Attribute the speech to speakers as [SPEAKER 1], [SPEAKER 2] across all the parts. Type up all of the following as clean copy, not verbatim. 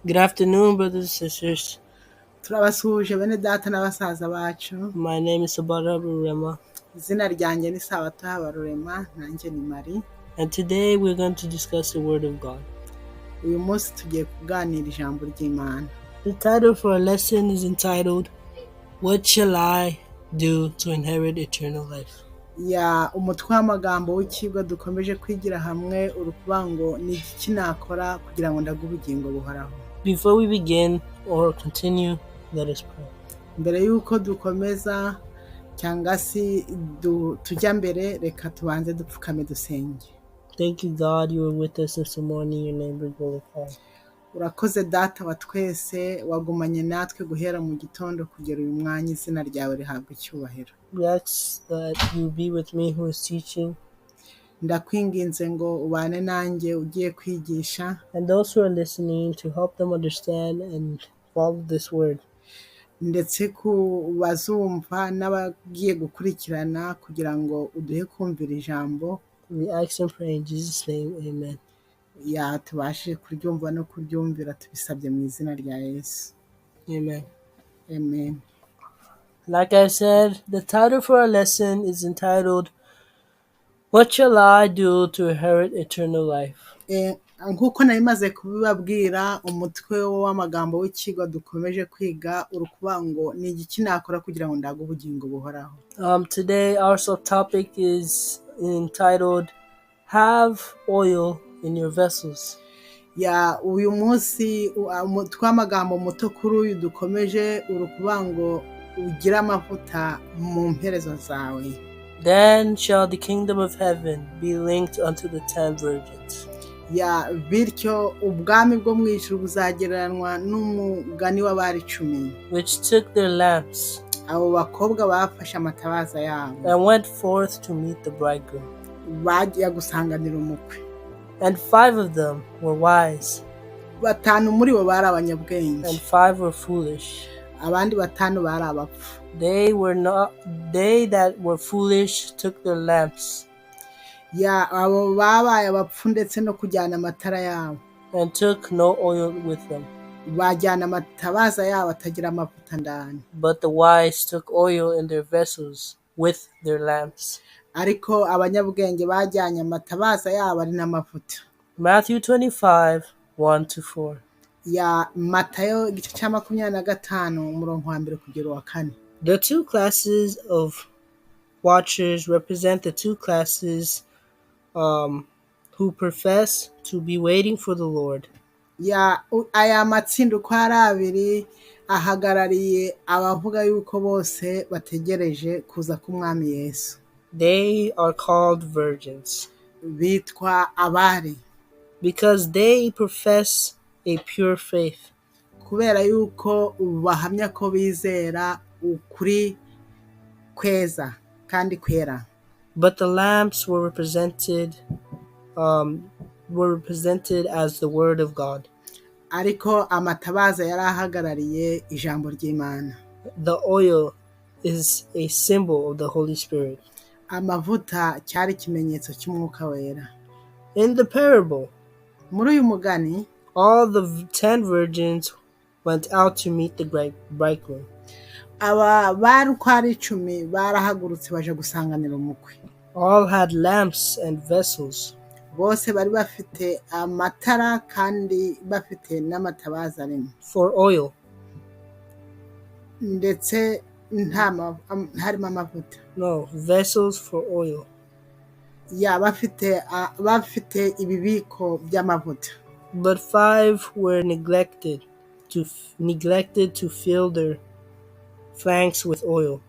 [SPEAKER 1] Good afternoon, brothers and sisters.
[SPEAKER 2] turabasuhuje bene data n'abasaza bacu.
[SPEAKER 1] My name is Sabato Habarurema,
[SPEAKER 2] Izina ryanjye ni Sabato Habarurema, nanjye ni Mari.
[SPEAKER 1] and today we're going to discuss the Word of God.
[SPEAKER 2] Uyu munsi tugiye kuganira ijambo ry'Imana.
[SPEAKER 1] The title for our lesson is entitled, What Shall I Do to Inherit Eternal Life?
[SPEAKER 2] Umutwe w'amagambo w'ikigo dukomeje kwigira hamwe uri kuvuga ngo ni iki nakora kugira ngo ndague ubugingo buhoraho.
[SPEAKER 1] Before we begin or continue, let us pray.
[SPEAKER 2] Mbere y'uko dukomeza cyangwa se tujya mbere, reka tubanze dupfukame dusenge.
[SPEAKER 1] Thank you, God, you were with us this morning. Your name be glorified.
[SPEAKER 2] Urakoze data wa twese, wagumanye natwe guhera mu gitondo kugera uyu mwanya, izina ryawe rihabwa icyubahiro.
[SPEAKER 1] We ask that you be with me who is teaching,
[SPEAKER 2] ndakwinginze ngo ubane nanjye ugiye kwigisha,
[SPEAKER 1] and those who are listening, to help them understand and follow this word.
[SPEAKER 2] ndetse ku bazumva n'abagiye gukurikirana kugira ngo uduhe kumvira ijambo.
[SPEAKER 1] We ask and pray in Jesus' name, amen.
[SPEAKER 2] Tubashe kuryumva no kuryumvira, tubisabye mu izina rya Yesu.
[SPEAKER 1] Amen.
[SPEAKER 2] Amen.
[SPEAKER 1] Like I said, the title for our lesson is entitled, What Shall I Do to Inherit Eternal Life?
[SPEAKER 2] Nk'uko nari maze kubibabwira, umutwe w'amagambo w'ikigo dukomeje kwiga uri kuvuga ngo ni iki nakora kugira ngo ndague ubugingo buhoraho.
[SPEAKER 1] Today our subtopic is entitled, Have Oil in Your Vessels.
[SPEAKER 2] Uyu munsi umutwe w'amagambo muto kuri uyu dukomeje uri kuvuga ngo ugire amavuta mu mperezo zawe.
[SPEAKER 1] Then shall the kingdom of heaven be linked unto the 10 virgins.
[SPEAKER 2] Bityo ubwami bwo mu ijuru buzagereranywa n'umugani w'abari 10,
[SPEAKER 1] which took their lamps
[SPEAKER 2] abo bakobwa bafashe amatabaza yabo,
[SPEAKER 1] and went forth to meet the bridegroom.
[SPEAKER 2] bagiye gusanganira umukwe.
[SPEAKER 1] And 5 of them were wise,
[SPEAKER 2] 5 muri bo bari abanyabwenge,
[SPEAKER 1] and 5 were foolish.
[SPEAKER 2] abandi 5 bari abapfu.
[SPEAKER 1] They that were foolish took their lamps
[SPEAKER 2] Abo babaye abapfu ndetse no kujyana amatara yabo,
[SPEAKER 1] and took no oil with them.
[SPEAKER 2] bajyana amatabaza yabo atagira amavuta ndani.
[SPEAKER 1] But the wise took oil in their vessels with their lamps.
[SPEAKER 2] Ariko abanyabwenge bajyanye amatabaza yabo ari n'amavuta.
[SPEAKER 1] Matthew 25, 1-4.
[SPEAKER 2] Matayo igice cya 25 umurongo wa 1 kugera wa 4.
[SPEAKER 1] The 2 classes of watchers represent the 2 classes who profess to be waiting for the Lord.
[SPEAKER 2] Aya matsinda uko ari abiri ahagarariye abavuga yuko bose bategereje kuza k'umwami Yesu.
[SPEAKER 1] They are called virgins
[SPEAKER 2] Bitwa abari
[SPEAKER 1] because they profess a pure faith.
[SPEAKER 2] Kubera yuko bahamya ko bizera ukuri kweza kandi kwera.
[SPEAKER 1] But the lamps were represented as the word of God.
[SPEAKER 2] Ariko amatabaza yari ahagarariye ijambo ry'Imana.
[SPEAKER 1] The oil is a symbol of the Holy Spirit.
[SPEAKER 2] Amavuta cyari ikimenyetso cy'umwuka wera.
[SPEAKER 1] In the parable,
[SPEAKER 2] muri uyu mugani,
[SPEAKER 1] all the 10 virgins went out to meet the bridegroom.
[SPEAKER 2] Aba bari uko ari 10 barahagurutse baje gusanganira umukwe.
[SPEAKER 1] All had lamps and vessels.
[SPEAKER 2] Bose bari bafite amatara kandi bafite n'amatabaza arimo.
[SPEAKER 1] For oil.
[SPEAKER 2] Ndetse harimo amavuta.
[SPEAKER 1] No, vessels for oil.
[SPEAKER 2] bafite ibibiko by'amavuta.
[SPEAKER 1] But 5 were neglected to fill their flanks with oil.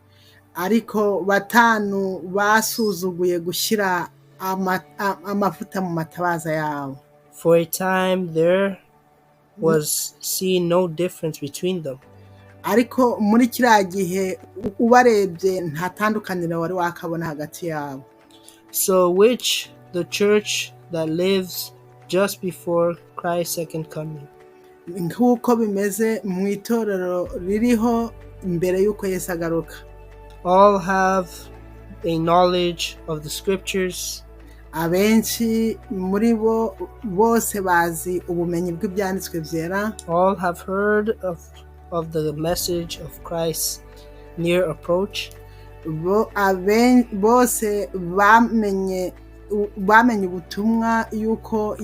[SPEAKER 2] Ariko 5 basuzuguye gushyira amavuta mu matabaza yabo.
[SPEAKER 1] For a time there was seen no difference between them.
[SPEAKER 2] Ariko muri kiriya gihe ubarebye nta tandukaniro wari wakabona hagati yabo.
[SPEAKER 1] So which the church that lives just before Christ's second coming?
[SPEAKER 2] Nk'uko bimeze mu itorero ririho imbere y'uko Yesu agaruka.
[SPEAKER 1] All have a knowledge of the scriptures.
[SPEAKER 2] abenshi muri bo bose bazi ubumenyi bw'ibyanditswe byera.
[SPEAKER 1] All have heard of the message of Christ's near approach.
[SPEAKER 2] Bose bamenye ubutumwa yuko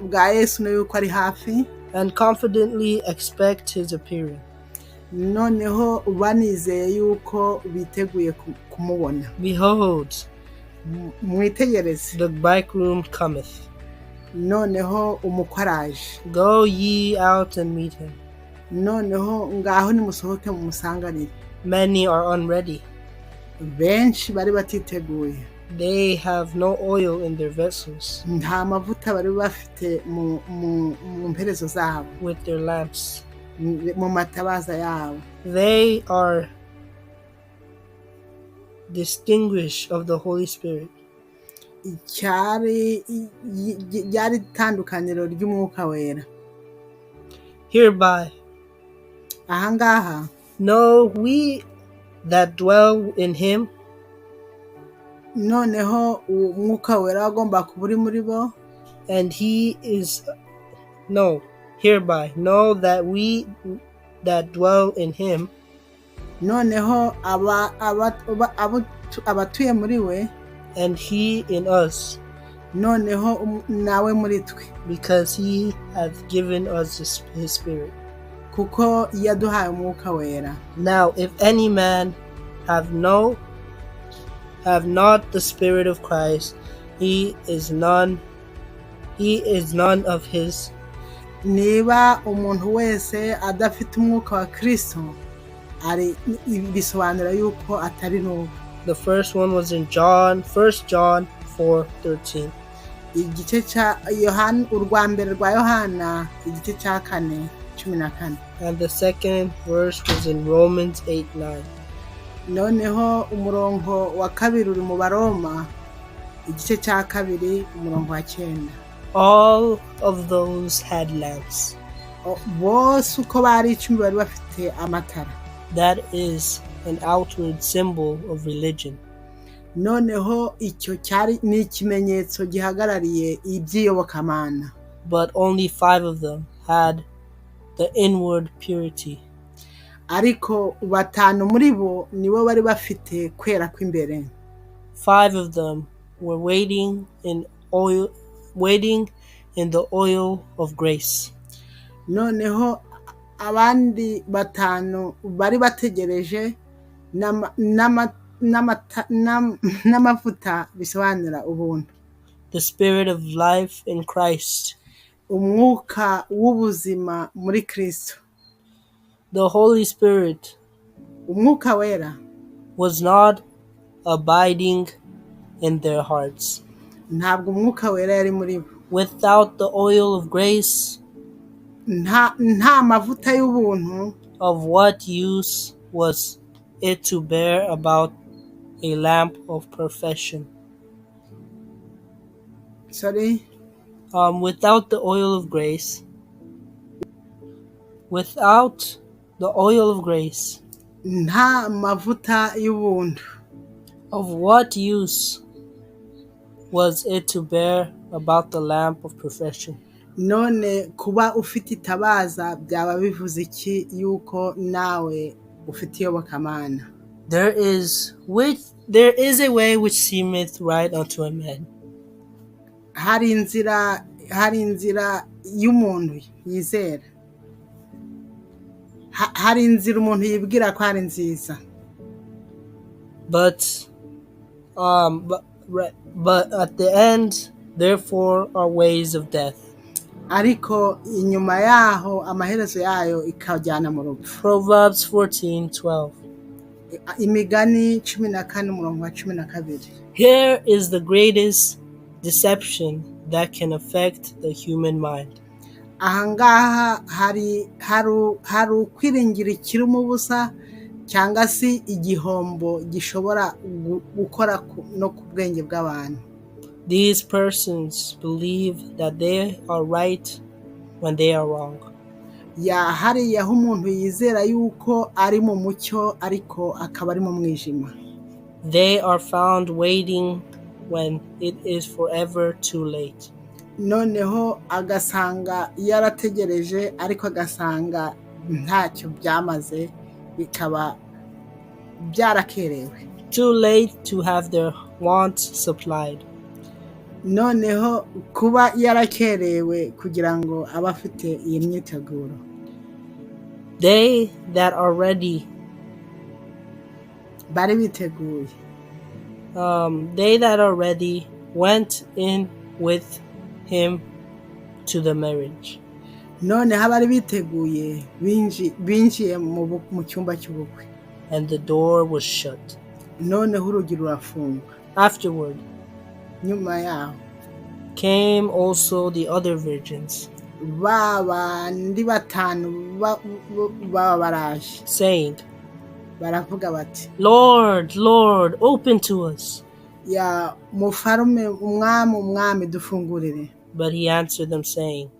[SPEAKER 2] bwa Yesu no yuko ari hafi,
[SPEAKER 1] and confidently expect his appearing.
[SPEAKER 2] Noneho banizeye yuko biteguye kumubona.
[SPEAKER 1] Behold,
[SPEAKER 2] mwitegereze,
[SPEAKER 1] the bridegroom cometh.
[SPEAKER 2] Noneho umukwe araje.
[SPEAKER 1] Go ye out and meet him.
[SPEAKER 2] Noneho ngaho nimusohoke mumusanganire.
[SPEAKER 1] Many are unready.
[SPEAKER 2] Benshi bari batiteguye.
[SPEAKER 1] They have no oil in their vessels.
[SPEAKER 2] Nta mavuta bari bafite mu mperezo zabo.
[SPEAKER 1] With their lamps.
[SPEAKER 2] Mu matabaza yabo.
[SPEAKER 1] They are distinguished of the Holy Spirit.
[SPEAKER 2] Ryari itandukaniro ry'umwuka wera.
[SPEAKER 1] Hereby
[SPEAKER 2] ahangaha
[SPEAKER 1] know we that dwell in him.
[SPEAKER 2] Noneho umwuka wera agomba kuba uri muri bo.
[SPEAKER 1] And he is hereby know that we that dwell in him.
[SPEAKER 2] Noneho abatuye muri we.
[SPEAKER 1] And he in us.
[SPEAKER 2] Noneho nawe muri twe.
[SPEAKER 1] Because he hath given us his spirit.
[SPEAKER 2] Kuko yaduhaye umwuka wera.
[SPEAKER 1] Now if any man have not the spirit of Christ, he is none of his.
[SPEAKER 2] Niba umuntu wese adafite umwuka wa Kristo, ari bisobanura yuko atari n'uwo.
[SPEAKER 1] The first one was in 1 John 4:13.
[SPEAKER 2] Igice cya Yohana, urwambere rwa Yohana igice cya 4:14.
[SPEAKER 1] And the second verse was in Romans 8:9.
[SPEAKER 2] Noneho umurongo wa kabiri uri mu Baroma igice cya 2 umurongo wa 9.
[SPEAKER 1] All of those had lamps.
[SPEAKER 2] Bose uko bari 10 bari bafite amatara.
[SPEAKER 1] That is an outward symbol of religion.
[SPEAKER 2] Noneho icyo cyari ni ikimenyetso gihagarariye iby'iyobokamana.
[SPEAKER 1] But only 5 of them had the inward purity.
[SPEAKER 2] Ariko 5 muri bo nibo bari bafite kwera kw'imbere.
[SPEAKER 1] 5 of them were waiting in the oil of grace.
[SPEAKER 2] Noneho abandi 5 bari bategereje n'amavuta bisobanura ubuntu.
[SPEAKER 1] The spirit of life in Christ.
[SPEAKER 2] Umwuka w'ubuzima muri Kristo.
[SPEAKER 1] The Holy Spirit,
[SPEAKER 2] umwuka wera,
[SPEAKER 1] was not abiding in their hearts.
[SPEAKER 2] Ntabwo umwuka wera yari muri bo.
[SPEAKER 1] Without the oil of grace,
[SPEAKER 2] nta mavuta y'ubuntu.
[SPEAKER 1] Of what use was it to bear about a lamp of perfection?
[SPEAKER 2] Sorry?
[SPEAKER 1] Without the oil of grace. Without the oil of grace.
[SPEAKER 2] Nta mavuta y'ubuntu.
[SPEAKER 1] Of what use was it to bear about the lamp of perfection?
[SPEAKER 2] None kuba ufite itabaza byaba bivuze iki yuko nawe ufite iyobokamana?
[SPEAKER 1] There is a way which seemeth right unto a man.
[SPEAKER 2] Hari inzira y'umuntu yizera. Hari inzira umuntu yibwira ko ari nziza.
[SPEAKER 1] But at the end, therefore, are ways of death.
[SPEAKER 2] Ariko inyuma yaho amaherezo yayo ikajyana mu rupfu.
[SPEAKER 1] Proverbs 14:12.
[SPEAKER 2] Imigani 14:12.
[SPEAKER 1] Here is the greatest deception that can affect the human mind.
[SPEAKER 2] Ahangaha hari ukwiringira ikiri mu busa cyangwa se igihombo gishobora gukora no ku bwenge bw'abantu.
[SPEAKER 1] These persons believe that they are right when they are wrong.
[SPEAKER 2] Hariya aho umuntu yizera yuko ari mu mucyo ariko akaba ari mu mwijima.
[SPEAKER 1] They are found waiting when it is forever too late.
[SPEAKER 2] noneho agasanga yarategereje ariko agasanga ntacyo byamaze bikaba byarakerewe.
[SPEAKER 1] Too late to have their wants supplied.
[SPEAKER 2] Noneho kuba yarakerewe kugira ngo abe afite iyi myiteguro.
[SPEAKER 1] They that are ready,
[SPEAKER 2] Bari biteguye.
[SPEAKER 1] they that are ready went in with him to the marriage.
[SPEAKER 2] Noneho abari biteguye binjiye mu cyumba cy'ubukwe.
[SPEAKER 1] And the door was shut.
[SPEAKER 2] Noneho urugi rurafungwa.
[SPEAKER 1] Afterward
[SPEAKER 2] Nyuma yaho
[SPEAKER 1] came also the other virgins,
[SPEAKER 2] bandi batanu baba baraje,
[SPEAKER 1] saying,
[SPEAKER 2] baravuga bati,
[SPEAKER 1] Lord, Lord, open to us.
[SPEAKER 2] ya mufarume umwami dufungurire.
[SPEAKER 1] But he answered them, saying,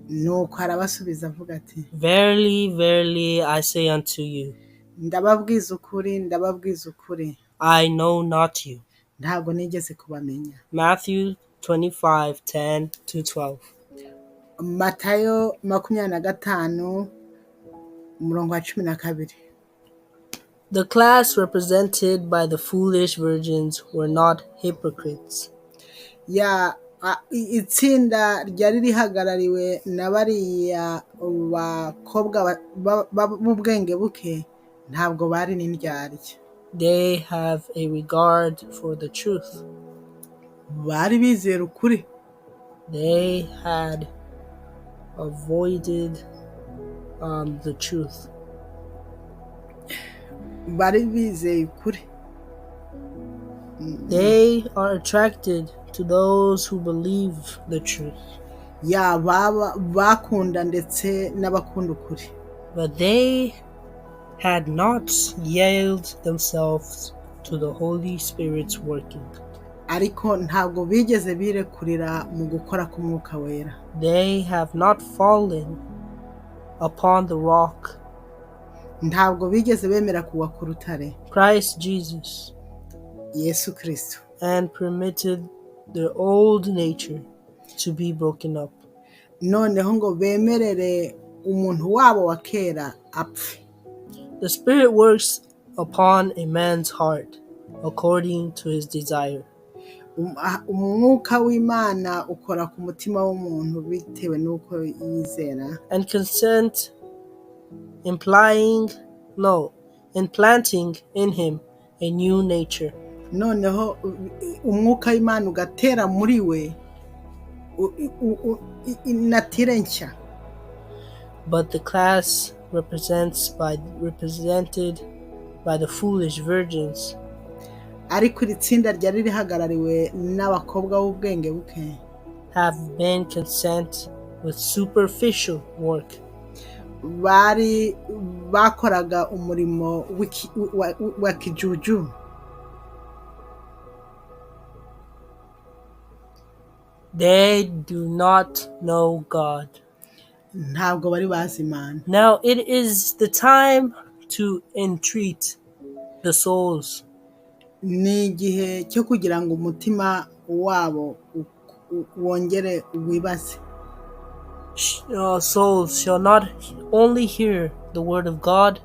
[SPEAKER 2] Nuko arabasubiza avuga ati,
[SPEAKER 1] Verily, verily, I say unto you,
[SPEAKER 2] ndababwiza ukuri,
[SPEAKER 1] I know not you.
[SPEAKER 2] ntabwo nigeze kubamenya.
[SPEAKER 1] Matthew 25:10-12.
[SPEAKER 2] Matayo 25 umurongo wa 12.
[SPEAKER 1] The class represented by the foolish virgins were not hypocrites.
[SPEAKER 2] Itsinda ryari rihagarariwe na bariya bakobwa b'ubwenge buke ntabwo bari n'indyarya.
[SPEAKER 1] They have a regard for the truth.
[SPEAKER 2] Bari bizera ukuri.
[SPEAKER 1] They had avoided the truth.
[SPEAKER 2] Bari bizeye ukuri.
[SPEAKER 1] They are attracted to those who believe the truth.
[SPEAKER 2] Bakunda ndetse n'abakunda ukuri.
[SPEAKER 1] But they had not yielded themselves to the Holy Spirit's working.
[SPEAKER 2] Ariko ntabwo bigeze birekurira mu gukora k'Umwuka Wera.
[SPEAKER 1] They have not fallen upon the rock,
[SPEAKER 2] Ntabwo bigeze bemera kugwa ku rutare,
[SPEAKER 1] Christ Jesus,
[SPEAKER 2] Yesu Kristo,
[SPEAKER 1] and permitted their old nature to be broken up.
[SPEAKER 2] Noneho ngo bemerere umuntu wabo wa kera apfe.
[SPEAKER 1] The Spirit works upon a man's heart according to his desire.
[SPEAKER 2] Umwuka w'Imana ukora ku mutima w'umuntu bitewe n'uko yizera.
[SPEAKER 1] And consent, implanting in him a new nature.
[SPEAKER 2] Noneho umwuka w'Imana ugatera muri we natire nshya.
[SPEAKER 1] But the class represented by the foolish virgins,
[SPEAKER 2] ariko iri tsinda ryari rihagarariwe n'abakobwa b'ubwenge buke,
[SPEAKER 1] have been content with superficial work.
[SPEAKER 2] Bakoraga umurimo wa kijuju.
[SPEAKER 1] They do not know God.
[SPEAKER 2] Ntabwo bari bazi Imana.
[SPEAKER 1] Now it is the time to entreat the souls.
[SPEAKER 2] Ni igihe cyo kugira ngo umutima wabo wongere wibaze.
[SPEAKER 1] Souls shall not only hear the word of God,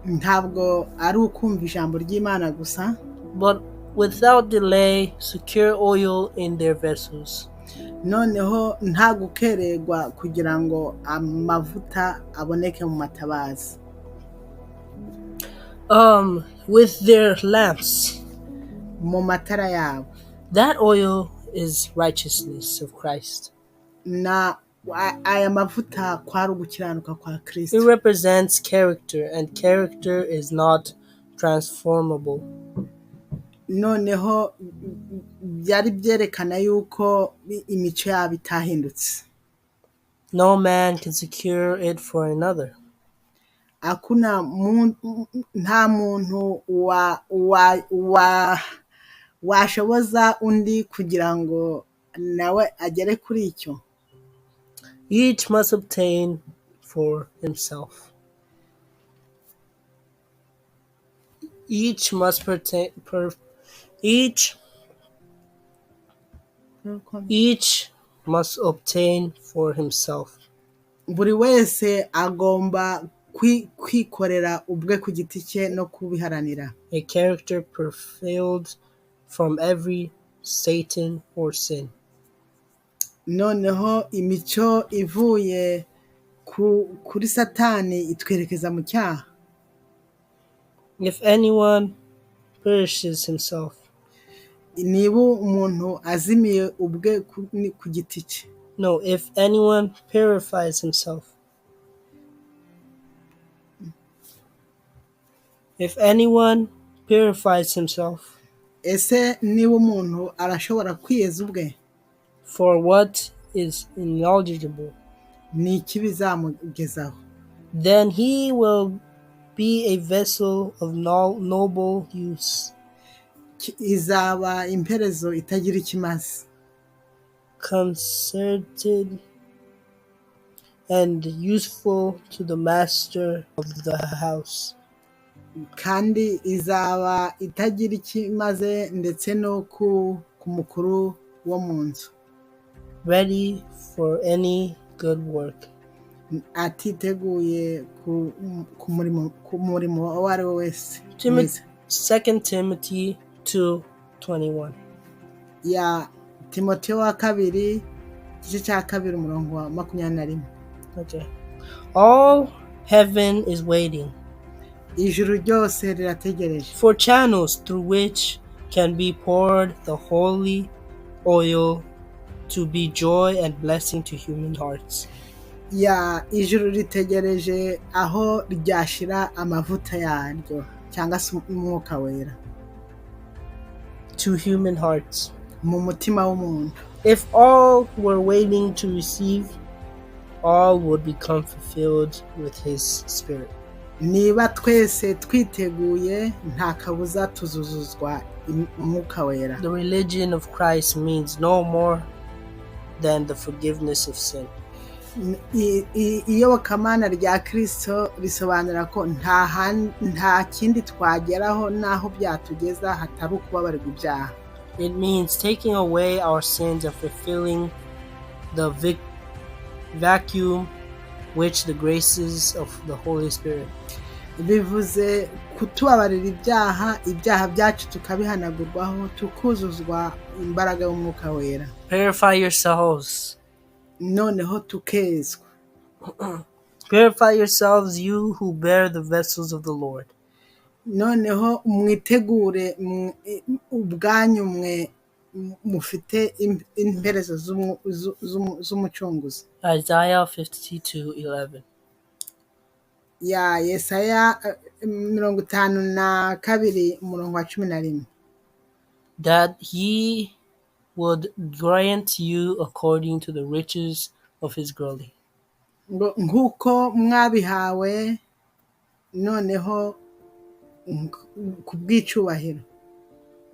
[SPEAKER 2] ntabwo ari ukumva ijambo ry'Imana gusa,
[SPEAKER 1] but without delay secure oil in their vessels.
[SPEAKER 2] Noneho nta gukererwa kugira ngo amavuta aboneke mu matabazi.
[SPEAKER 1] With their lamps,
[SPEAKER 2] mu matara yabo.
[SPEAKER 1] That oil is righteousness of Christ.
[SPEAKER 2] Na aya mavuta kwari ugukiranuka kwa Kristo.
[SPEAKER 1] It represents character, and character is not transformable.
[SPEAKER 2] Noneho byari byerekana yuko imico yabo itahindutse.
[SPEAKER 1] No man can secure it for another.
[SPEAKER 2] Nta muntu washoboza undi kugira ngo nawe agere kuri icyo.
[SPEAKER 1] Each must obtain for himself. Each Each must obtain for himself
[SPEAKER 2] buri wese agomba kwikorera ubwe ku giti cye no kubiharanira
[SPEAKER 1] a character perfected from every Satan or sin.
[SPEAKER 2] noneho imico ivuye kuri satani itwerekeza mu cyaha.
[SPEAKER 1] If anyone perishes himself,
[SPEAKER 2] niba umuntu azimiye ubwe ku giti cye.
[SPEAKER 1] no, if anyone purifies himself, if anyone purifies himself,
[SPEAKER 2] ese niba umuntu arashobora kwiyeza ubwe
[SPEAKER 1] for what is ineligible,
[SPEAKER 2] ni iki bizamugezaho?
[SPEAKER 1] then he will be a vessel of noble use,
[SPEAKER 2] izaba imperezo itagira ikimazi,
[SPEAKER 1] concerted and useful to the master of the house,
[SPEAKER 2] kandi izaba itagira ikimaze ndetse no ku mukuru wo mu nzu,
[SPEAKER 1] ready for any good work,
[SPEAKER 2] atiteguye ku murimo uwo ari we wese.
[SPEAKER 1] 2 Timothy 2:21.
[SPEAKER 2] ya Timoteyo wa kabiri igice cya kabiri umurongo wa 21.
[SPEAKER 1] Okay. All heaven is waiting
[SPEAKER 2] ijuru ryose rirategereje
[SPEAKER 1] for channels through which can be poured the holy oil to be joy and blessing to human hearts.
[SPEAKER 2] ijuru ritegereje aho ryashira amavuta yaryo cyangwa se umwuka wera
[SPEAKER 1] to human hearts.
[SPEAKER 2] mu mutima w'umuntu.
[SPEAKER 1] If all were waiting to receive, all would become fulfilled with his spirit.
[SPEAKER 2] niba twese twiteguye nta kabuza tuzuzuzwa umwuka wera.
[SPEAKER 1] The religion of Christ means no more than the forgiveness of sin.
[SPEAKER 2] iyobokamana rya Kristo risobanura ko nta kindi twageraho n'aho byatugeza hatari ukubabarirwa ibyaha.
[SPEAKER 1] It means taking away our sins and fulfilling the vacuum which the graces of the Holy Spirit.
[SPEAKER 2] bivuze kutubabarira ibyaha byacu tukabihanagurwaho tukuzuzwa imbaraga y'umwuka wera.
[SPEAKER 1] Purify yourselves.
[SPEAKER 2] noneho tukezwa.
[SPEAKER 1] Purify yourselves, you who bear the vessels of the Lord.
[SPEAKER 2] noneho mwitegure ubwanyu mwe mufite imperezo z'umucunguzi.
[SPEAKER 1] Isaiah 52:11.
[SPEAKER 2] Yesaya 52 umurongo wa 11.
[SPEAKER 1] That he would grant you according to the riches of his glory.
[SPEAKER 2] nk'uko mwabihawe noneho ku bw'icyubahiro.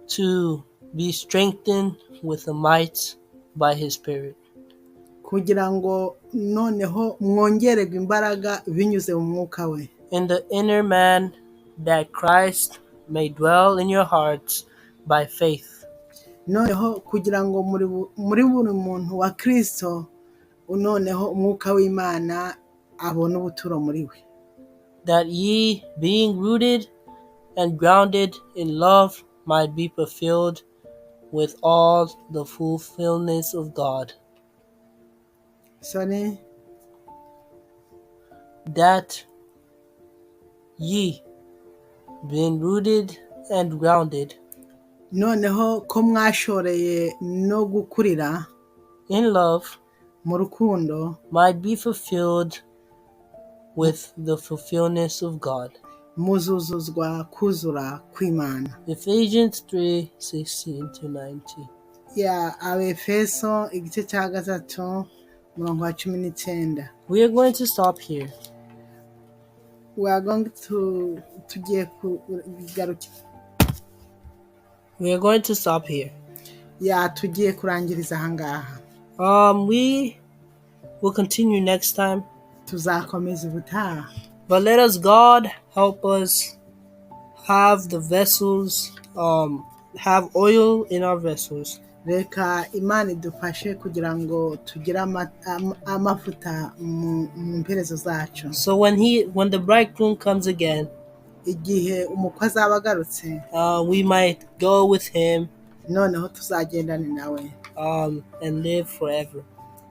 [SPEAKER 1] To be strengthened with the might by his spirit.
[SPEAKER 2] kugira ngo noneho mwongererwe imbaraga binyuze mu mwuka we.
[SPEAKER 1] In the inner man, that Christ may dwell in your hearts by faith.
[SPEAKER 2] noneho kugira ngo muri buri muntu wa Kristo noneho umwuka w'Imana abone ubuturo muri we.
[SPEAKER 1] That ye, being rooted and grounded in love, might be fulfilled with all the fulfillment of God.
[SPEAKER 2] Sorry.
[SPEAKER 1] That ye, being rooted and grounded
[SPEAKER 2] noneho ko mwashoreye no gukurira
[SPEAKER 1] in love,
[SPEAKER 2] mu rukundo,
[SPEAKER 1] might be fulfilled with the fulfillment of God.
[SPEAKER 2] muzuzuzwa kuzura kw'Imana.
[SPEAKER 1] Ephesians 3:16-19.
[SPEAKER 2] Abefeso igice cya 3 umurongo wa 19.
[SPEAKER 1] We are going to stop here.
[SPEAKER 2] We are going to kugaruka.
[SPEAKER 1] We are going to stop here.
[SPEAKER 2] tugiye kurangiriza ahangaha.
[SPEAKER 1] We will continue next time.
[SPEAKER 2] tuzakomeza ubutaha.
[SPEAKER 1] But let us, God, help us have the vessels, have oil in our vessels.
[SPEAKER 2] reka Imana idufashe kugira ngo tugire amavuta mu mperezo zacu.
[SPEAKER 1] So when the bridegroom comes again,
[SPEAKER 2] igihe umukwe azaba agarutse,
[SPEAKER 1] we might go with him
[SPEAKER 2] noneho tuzagendane nawe,
[SPEAKER 1] and live forever.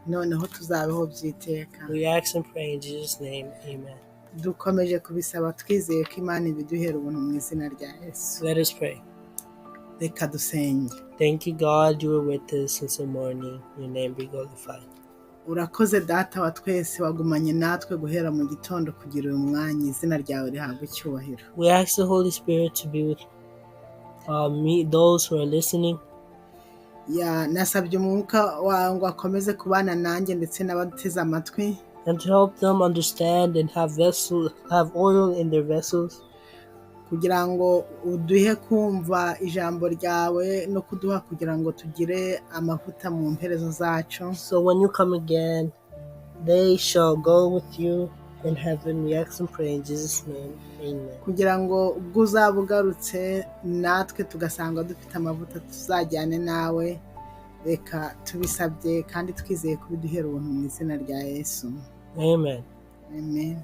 [SPEAKER 2] noneho tuzabeho by'iteka.
[SPEAKER 1] We ask and pray in Jesus' name, amen.
[SPEAKER 2] Dukomeje kubisaba twizeye ko Imana ibiduhera ubuntu mu izina rya Yesu.
[SPEAKER 1] Let us pray.
[SPEAKER 2] Reka dusenge.
[SPEAKER 1] Thank you, God, you were with us since the morning. Your name be glorified.
[SPEAKER 2] Urakoze Data wa twese, wagumanye natwe guhera mu gitondo kugira uyu mwanya, izina ryawe rihabwe icyubahiro.
[SPEAKER 1] We ask the Holy Spirit to be with those who are listening.
[SPEAKER 2] Nasabye umwuka wawe ngo akomeze kubana nanjye ndetse n'abaduteze amatwi,
[SPEAKER 1] and to help them understand and have oil in their vessels,
[SPEAKER 2] kugira ngo uduhe kumva ijambo ryawe no kuduha kugira ngo tugire amavuta mu mperezo zacu.
[SPEAKER 1] So when you come again, they shall go with you in heaven. We ask and pray in Jesus' name, amen.
[SPEAKER 2] Kugira ngo ubwo uzaba ugarutse natwe tugasanga dufite amavuta tuzajyane nawe, reka tubisabye kandi twizeye kubiduhera ubuntu mu izina rya Yesu,
[SPEAKER 1] amen.
[SPEAKER 2] amen.